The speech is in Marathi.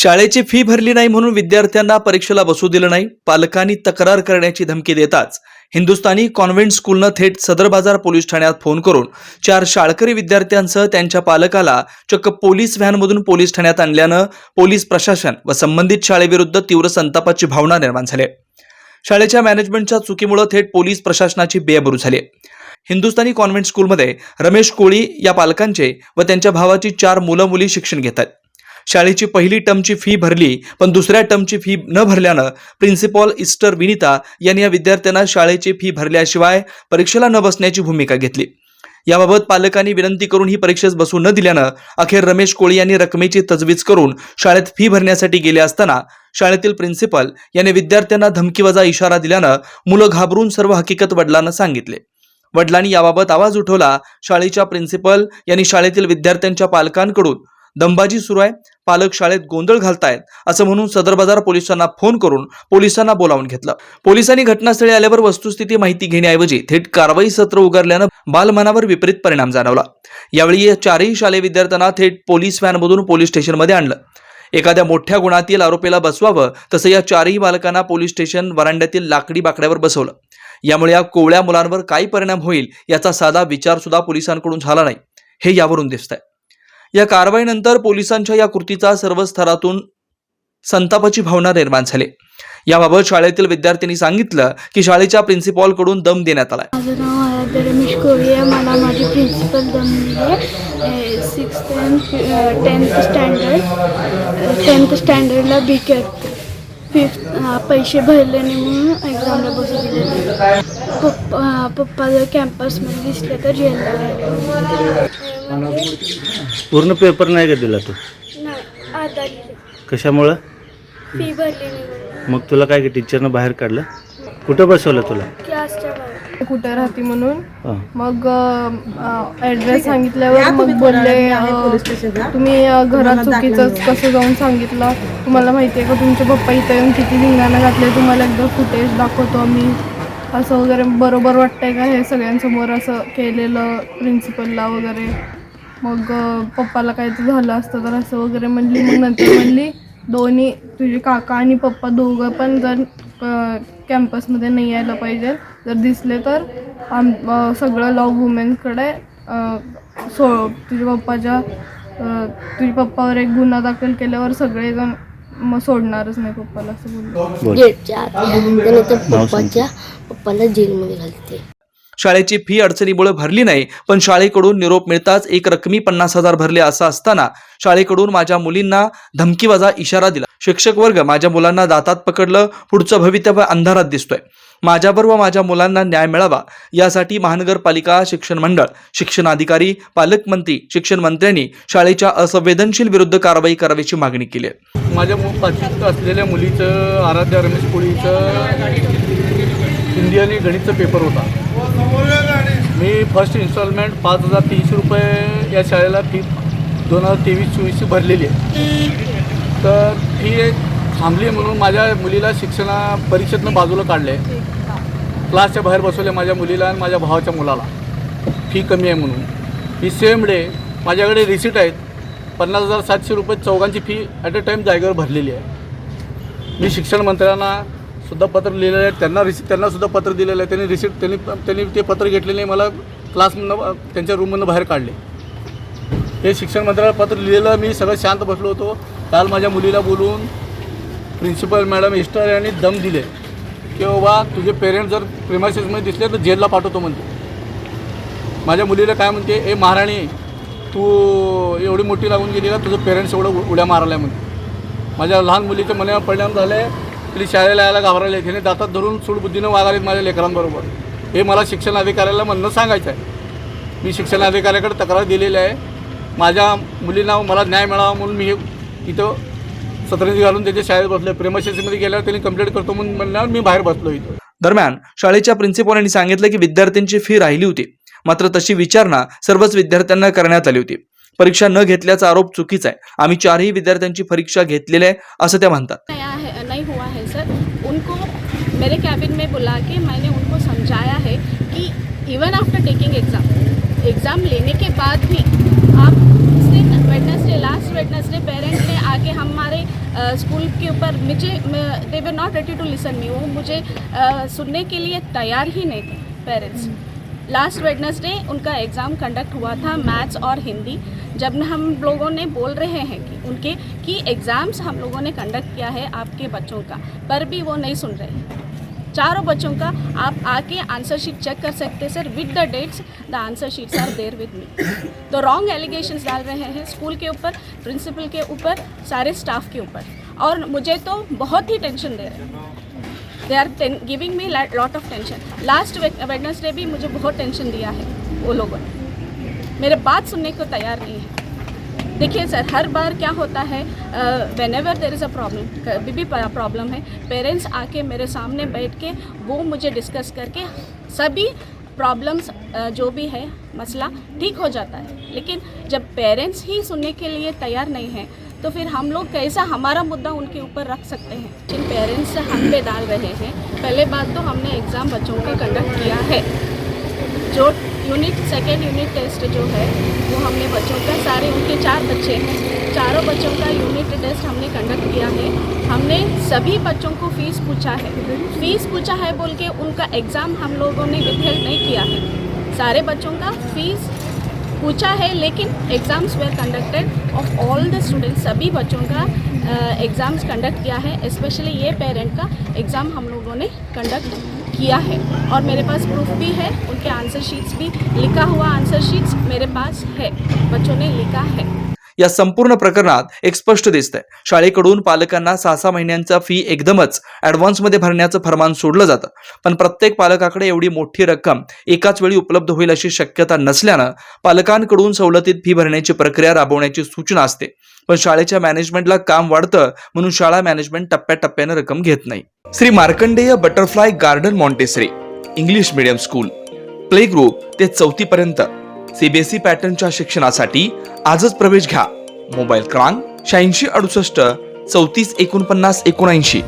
शाळेची फी भरली नाही म्हणून विद्यार्थ्यांना परीक्षेला बसू दिलं नाही, पालकांनी तक्रार करण्याची धमकी देताच हिंदुस्थानी कॉन्व्हेंट स्कूलनं थेट सदर बाजार पोलीस ठाण्यात फोन करून 4 शाळकरी विद्यार्थ्यांसह त्यांच्या पालकाला चक्क पोलीस व्हॅनमधून पोलीस ठाण्यात आणल्यानं पोलीस प्रशासन व संबंधित शाळेविरुद्ध तीव्र संतापाची भावना निर्माण झाली। शाळेच्या मॅनेजमेंटच्या चुकीमुळे थेट पोलीस प्रशासनाची बेअबरू झाली। हिंदुस्थानी कॉन्व्हेंट स्कूलमध्ये रमेश कोळी या पालकांचे व त्यांच्या भावाची 4 मुलं मुली शिक्षण घेतात। शाळेची पहिली टर्मची फी भरली पण दुसऱ्या टर्मची फी न भरल्यानं प्रिन्सिपल इस्टर विनीता यांनी या विद्यार्थ्यांना शाळेची फी भरल्याशिवाय परीक्षेला न बसण्याची भूमिका घेतली। याबाबत पालकांनी विनंती करून ही परीक्षेस बसू न दिल्यानं अखेर रमेश कोळी यांनी रकमेची तजवीज करून शाळेत फी भरण्यासाठी गेले असताना शाळेतील प्रिन्सिपल यांनी विद्यार्थ्यांना धमकीवजा इशारा दिल्यानं मुलं घाबरून सर्व हकीकत वडिलांना सांगितले। वडिलांनी याबाबत आवाज उठवला। शाळेच्या प्रिन्सिपल यांनी शाळेतील विद्यार्थ्यांच्या पालकांकडून दमबाजी सुरू आहे, पालक शाळेत गोंधळ घालतायत असं म्हणून सदर बाजार पोलिसांना फोन करून पोलिसांना बोलावून घेतलं। पोलिसांनी घटनास्थळी आल्यावर वस्तुस्थिती माहिती घेण्याऐवजी थेट कारवाई सत्र उगारल्यानं बालमनावर विपरीत परिणाम जाणवला। यावेळी या 4ही शालेय विद्यार्थ्यांना थेट पोलीस व्हॅनमधून पोलीस स्टेशनमध्ये आणलं। एखाद्या मोठ्या गुन्ह्यातील आरोपीला बसवावं तसं या 4ही बालकांना पोलीस स्टेशन वरांड्यातील लाकडी बाकड्यावर बसवलं। यामुळे या कोवळ्या मुलांवर काय परिणाम होईल याचा साधा विचार सुद्धा पोलिसांकडून झाला नाही, हे यावरून दिसतंय। या कारवाईनंतर पोलिसांच्या या कृतीचा सर्व स्तरातून संतापाची भावना निर्माण झाली। याबाबत शाळेतील विद्यार्थ्यांनी सांगितलं की शाळेच्या प्रिन्सिपॉल कडून दम देण्यात आलाय। माझं नाव आहे रमेश कोळी आहे। मला माझी प्रिन्सिपल दम दिले 6th and 10th स्टँडर्डला बी करते। 5th पैसे भरले नाही म्हणून एक्झामला बसू दिले। पप्पा जर कॅम्पसमध्ये दिसले तर जेलला गेले। पूर्ण पेपर नाही का दिला तू? नाही, आता दिले। कशामुळं? फी भरली नाही मग तुला काय टीचरनं बाहेर काढलं? कुठं बसवलं तुला? क्लासच्या बाहेर। कुठे राहते म्हणून हां. मग ॲड्रेस सांगितल्यावर मग बोलले तुम्ही घरात चुकीचंच कसं जाऊन सांगितलं, तुम्हाला माहिती आहे का तुमचे पप्पा इथं येऊन किती धिंगाणा घातले, तुम्हाला एकदा फुटेज दाखवतो आम्ही असं वगैरे। बरोबर वाटतंय का हे सगळ्यांसमोर असं केलेलं प्रिन्सिपलला वगैरे? मग पप्पाला काहीतरी झालं असतं तर असं वगैरे म्हणली। मग नंतर म्हणली दोन्ही तुझे काका आणि पप्पा दोघं पण जर कॅम्पसमध्ये नाही यायला पाहिजे, जर दिसले तर सगळं लॉ वुमेनकडे तुझ्या पप्पावर एक गुन्हा दाखल केल्यावर सगळेजण मग सोडणारच नाही पप्पाला असं बोलले। गेटच्या आत पप्पाला जेलमध्ये घालते। शाळेची फी अडचणीमुळे भरली नाही पण शाळेकडून निरोप मिळताच एक रकमी 50,000 भरले असं असताना शाळेकडून माझ्या मुलींना धमकीवजा इशारा दिला। शिक्षक वर्ग माझ्या मुलांना दातात पकडलं, पुढचं भवितव्य अंधारात दिसतोय। माझ्यावर व माझ्या मुलांना न्याय मिळावा यासाठी महानगरपालिका, शिक्षण मंडळ, शिक्षण अधिकारी, पालकमंत्री, शिक्षण मंत्र्यांनी शाळेच्या असंवेदनशील विरुद्ध कारवाई करावीची मागणी केली आहे। माझ्या 5वीत असलेल्या मुलीचं, आराध्या रमेश कोळीचं हिंदी आणि गणितचा पेपर होता। मी फर्स्ट इन्स्टॉलमेंट 5,030 रुपये या शाळेला फी 2023-24 भरलेली आहे। तर फी थांबली म्हणून माझ्या मुलीला परीक्षेतनं बाजूला काढले, क्लासच्या बाहेर बसवले माझ्या मुलीला आणि माझ्या भावाच्या मुलाला, फी कमी आहे म्हणून। ही सेम डे माझ्याकडे रिसिट आहेत, 50,700 रुपये चौघांची फी ॲट अ टाईम जागेवर भरलेली आहे। मी शिक्षण मंत्र्यांना सुद्धा पत्र लिहिलेलं आहे, त्यांना सुद्धा पत्र दिलेलं आहे। त्यांनी ते पत्र घेतलेले मला क्लासमधनं, त्यांच्या रूममधनं बाहेर काढले। हे शिक्षण मंत्र्याला पत्र लिहिलेलं मी सगळं शांत बसलो होतो। काल माझ्या मुलीला बोलून प्रिन्सिपल मॅडम इस्टर यांनी दम दिले की बाबा तुझे पेरेंट्स जर प्रिमायसेसमध्ये दिसले तर जेलला पाठवतो म्हणते। माझ्या मुलीला काय म्हणते, ए महाराणी तू एवढी मोठी लागून गेली का, तुझं पेरेंट्स एवढं उड्या मारायला म्हणते। माझ्या लहान मुलीच्या मनावर परिणाम झाले, तिला शाळेला यायला घाबरायला, तिने दातात धरून सूडबुद्धीनं वागालेत माझ्या लेकरांबरोबर। हे मला शिक्षण अधिकाऱ्याला म्हणणं सांगायचं आहे। मी शिक्षण अधिकाऱ्याकडे तक्रार दिलेली आहे। माझ्या मुलींना मला न्याय मिळावा म्हणून मी इथं सतरंजी घालून त्याच्या शाळेत बसलो। प्रेमशाळेमध्ये गेल्यावर त्यांनी कंप्लेंट करतो म्हणून म्हणल्यावर मी बाहेर बसलो इथं। दरम्यान शाळेच्या प्रिन्सिपॉलांनी सांगितलं की विद्यार्थ्यांची फी राहिली होती, मात्र तशी विचारणा सर्वच विद्यार्थ्यांना करण्यात आली होती। परीक्षा न घेतल्याचा आरोप चुकीचा आहे। आम्ही 4ही विद्यार्थ्यांची परीक्षा घेतलेली आहे असं त्या म्हणतात। नहीं हुआ है सर, उनको मेरे कैबिन में बुला के मैंने उनको समझाया है कि इवन आफ्टर टेकिंग एग्ज़ाम लेने के बाद भी आप लास्ट वेडनेसडे पेरेंट ने आके हमारे स्कूल के ऊपर they were not ready to listen me, वो मुझे सुनने के लिए तैयार ही नहीं थे पेरेंट्स। लास्ट वेडनेसडे उनका एग्ज़ाम कंडक्ट हुआ था मैथ्स और हिंदी। जब हम लोगों ने बोल रहे हैं कि एग्ज़ाम्स हम लोगों ने कंडक्ट किया है आपके बच्चों का, पर भी वो नहीं सुन रहे। चारों बच्चों का आप आके आंसर शीट चेक कर सकते sir, with the dates the answer sheets are there with me. तो रॉन्ग एलिगेशंस डाल रहे हैं स्कूल के ऊपर, प्रिंसिपल के ऊपर, सारे स्टाफ के ऊपर, और मुझे तो बहुत ही टेंशन दे रहे हैं। They are giving me lot of tension. Last Wednesday भी मुझे बहुत टेंशन दिया है वो लोगों ने, मेरे बात सुनने को तैयार नहीं है। देखिए सर, हर बार क्या होता है, whenever there is a problem, कभी भी प्रॉब्लम है, पेरेंट्स आके मेरे सामने बैठ के वो मुझे डिस्कस करके सभी प्रॉब्लम्स जो भी है मसला ठीक हो जाता है। लेकिन जब पेरेंट्स ही सुनने के लिए तैयार नहीं हैं तो फिर हम लोग कैसा हमारा मुद्दा उनके ऊपर रख सकते हैं। जिन पेरेंट्स हम पे डाल रहे हैं, पहले बात तो हमने एग्ज़ाम बच्चों का कंडक्ट किया है, जो सेकेंड यूनिट टेस्ट जो है वो हमने बच्चों का, सारे उनके 4 बच्चे हैं, चारों बच्चों का यूनिट टेस्ट हमने कंडक्ट किया है। हमने सभी बच्चों को फीस पूछा है बोल के उनका एग्ज़ाम हम लोगों ने विथहेल्ड नहीं किया है। सारे बच्चों का फीस पूछा है, लेकिन exams were conducted of all the students, सभी बच्चों का एग्ज़ाम्स कंडक्ट किया है। स्पेशली ये पेरेंट का एग्ज़ाम हम लोगों ने कंडक्ट किया है, और मेरे पास प्रूफ भी है, उनके आंसर शीट्स भी, लिखा हुआ आंसर शीट्स मेरे पास है, बच्चों ने लिखा है। या संपूर्ण प्रकरणात एक स्पष्ट दिसतंय, शाळेकडून पालकांना 6 महिन्यांचा फी एकदमच ॲडव्हान्समध्ये भरण्याचं फरमान सोडलं जातं, पण प्रत्येक पालकाकडे एवढी मोठी रक्कम एकाच वेळी उपलब्ध होईल अशी शक्यता नसल्यानं पालकांकडून सवलतीत फी भरण्याची प्रक्रिया राबवण्याची सूचना असते, पण शाळेच्या मॅनेजमेंटला काम वाढतं म्हणून शाळा मॅनेजमेंट टप्प्याटप्प्यानं रक्कम घेत नाही। Shri Markandey butterfly garden Montessori English medium school, play group ते 4थी पर्यंत सीबीएसई पॅटर्नच्या शिक्षणासाठी आजच प्रवेश घ्या। मोबाईल क्रमांक 8668 34 49 79।